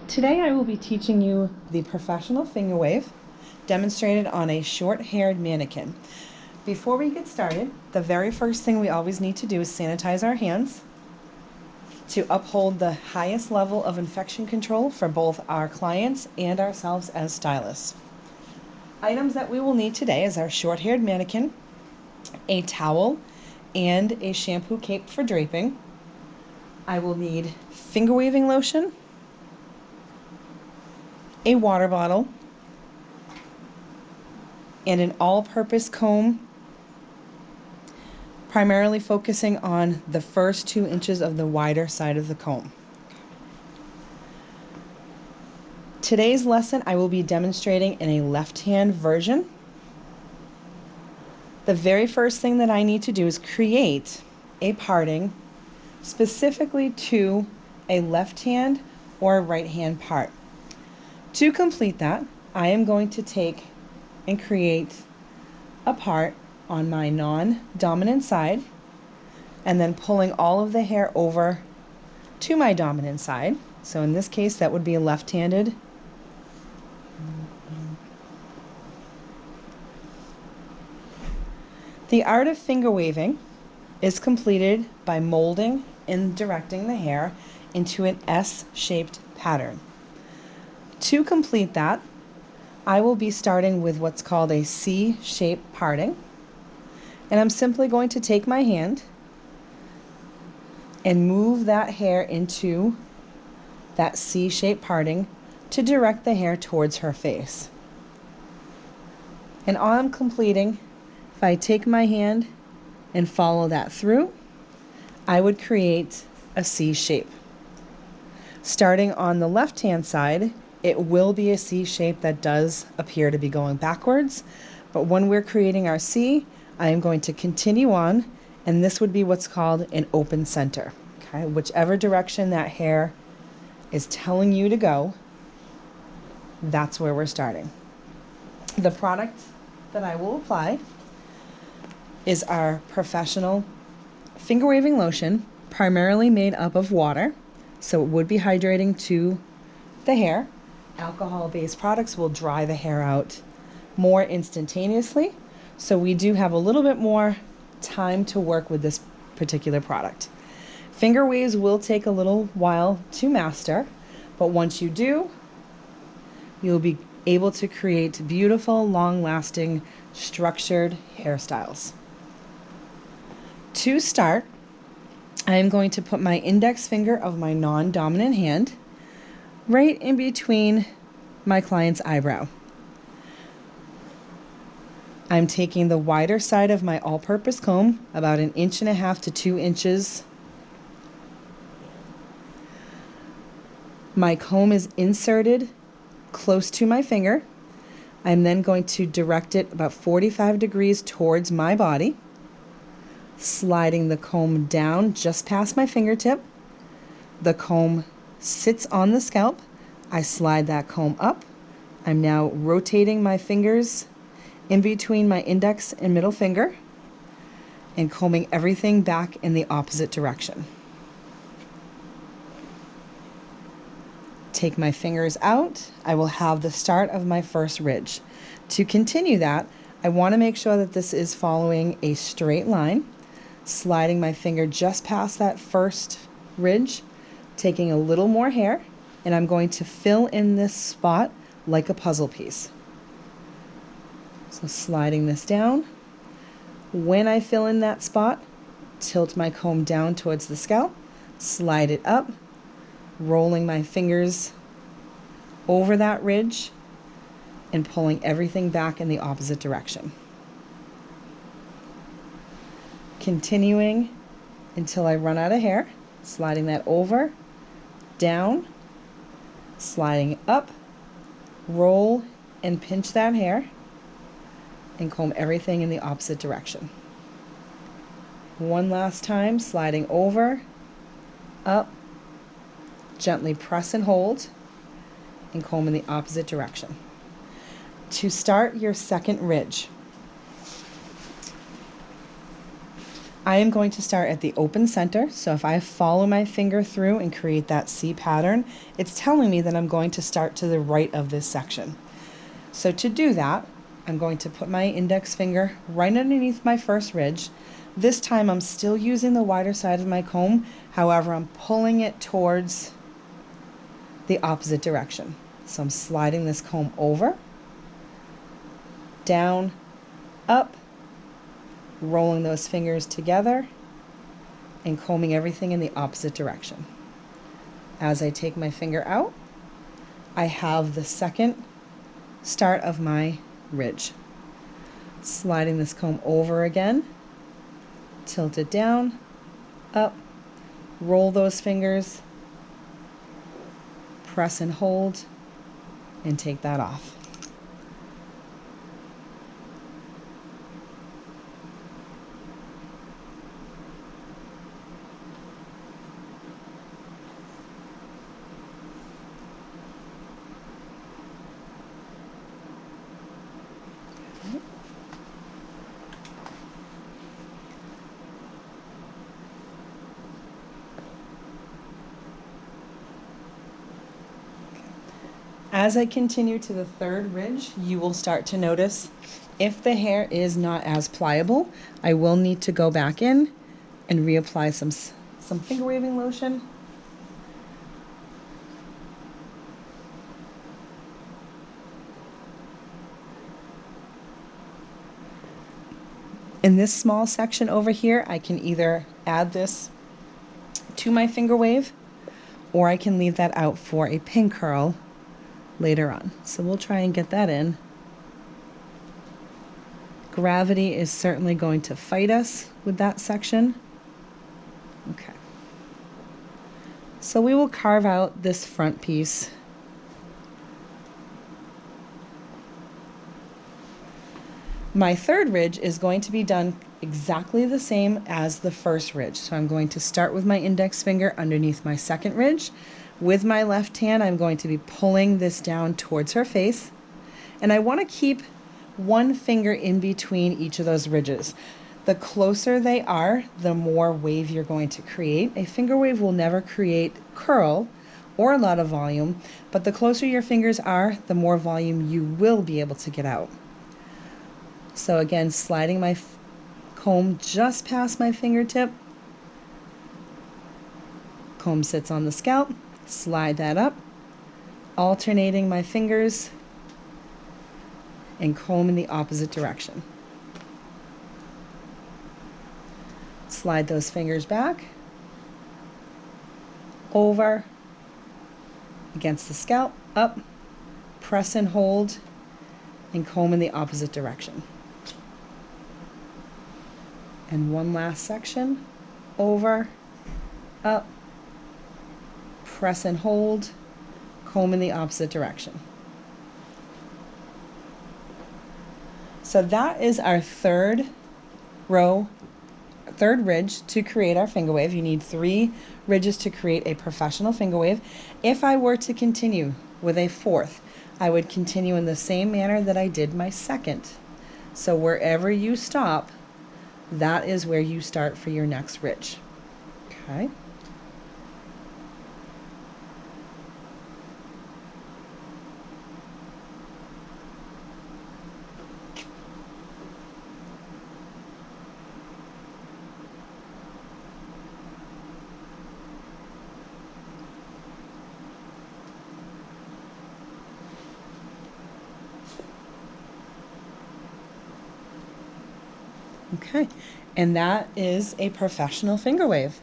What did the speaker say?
Today I will be teaching you the professional finger wave demonstrated on a short-haired mannequin. Before we get started, the very first thing we always need to do is sanitize our hands to uphold the highest level of infection control for both our clients and ourselves as stylists. Items that we will need today is our short-haired mannequin, a towel, and a shampoo cape for draping. I will need finger waving lotion, a water bottle, and an all-purpose comb, primarily focusing on the first 2 inches of the wider side of the comb. Today's lesson I will be demonstrating in a left-hand version. The very first thing that I need to do is create a parting specifically to a left hand or a right hand part. To complete that, I am going to take and create a part on my non-dominant side and then pulling all of the hair over to my dominant side. So in this case, that would be left-handed. The art of finger waving is completed by molding and directing the hair into an S-shaped pattern. To complete that, I will be starting with what's called a C-shaped parting. And I'm simply going to take my hand and move that hair into that C-shaped parting to direct the hair towards her face. And on completing, if I take my hand and follow that through, I would create a C shape. Starting on the left-hand side, it will be a C shape that does appear to be going backwards, but when we're creating our C, I am going to continue on, and this would be what's called an open center. Okay, whichever direction that hair is telling you to go, that's where we're starting. The product that I will apply is our professional finger waving lotion, primarily made up of water, so it would be hydrating to the hair. Alcohol-based products will dry the hair out more instantaneously, so we do have a little bit more time to work with this particular product. Finger waves will take a little while to master, but once you do, you'll be able to create beautiful, long-lasting, structured hairstyles. To start, I am going to put my index finger of my non-dominant hand right in between my client's eyebrow. I'm taking the wider side of my all-purpose comb, about 1.5 inches to 2 inches. My comb is inserted close to my finger. I'm then going to direct it about 45 degrees towards my body, sliding the comb down just past my fingertip. The comb sits on the scalp. I slide that comb up. I'm now rotating my fingers in between my index and middle finger and combing everything back in the opposite direction. Take my fingers out. I will have the start of my first ridge. To continue that, I want to make sure that this is following a straight line, sliding my finger just past that first ridge, taking a little more hair, and I'm going to fill in this spot like a puzzle piece. So sliding this down. When I fill in that spot, tilt my comb down towards the scalp, slide it up, rolling my fingers over that ridge and pulling everything back in the opposite direction. Continuing until I run out of hair, sliding that over, down, sliding up, roll and pinch that hair, and comb everything in the opposite direction. One last time, sliding over, up, gently press and hold, and comb in the opposite direction. To start your second ridge, I am going to start at the open center. So if I follow my finger through and create that C pattern, it's telling me that I'm going to start to the right of this section. So to do that, I'm going to put my index finger right underneath my first ridge. This time I'm still using the wider side of my comb. However, I'm pulling it towards the opposite direction. So I'm sliding this comb over, down, up, rolling those fingers together, and combing everything in the opposite direction. As I take my finger out, I have the second start of my ridge. Sliding this comb over again, tilt it down, up, roll those fingers, press and hold, and take that off. As I continue to the third ridge, you will start to notice if the hair is not as pliable, I will need to go back in and reapply some finger waving lotion. In this small section over here, I can either add this to my finger wave, or I can leave that out for a pin curl later on. So we'll try and get that in. Gravity is certainly going to fight us with that section. Okay. So we will carve out this front piece. My third ridge is going to be done exactly the same as the first ridge. So I'm going to start with my index finger underneath my second ridge. With my left hand, I'm going to be pulling this down towards her face. And I want to keep one finger in between each of those ridges. The closer they are, the more wave you're going to create. A finger wave will never create curl or a lot of volume, but the closer your fingers are, the more volume you will be able to get out. So again, sliding my comb just past my fingertip. Comb sits on the scalp. Slide that up, alternating my fingers and comb in the opposite direction. Slide those fingers back, over, against the scalp, up, press and hold, and comb in the opposite direction. And one last section, over, up, press and hold, comb in the opposite direction. So that is our third ridge to create our finger wave. You need 3 ridges to create a professional finger wave. If I were to continue with a fourth, I would continue in the same manner that I did my second. So wherever you stop, that is where you start for your next ridge. Okay. Okay, and that is a professional finger wave.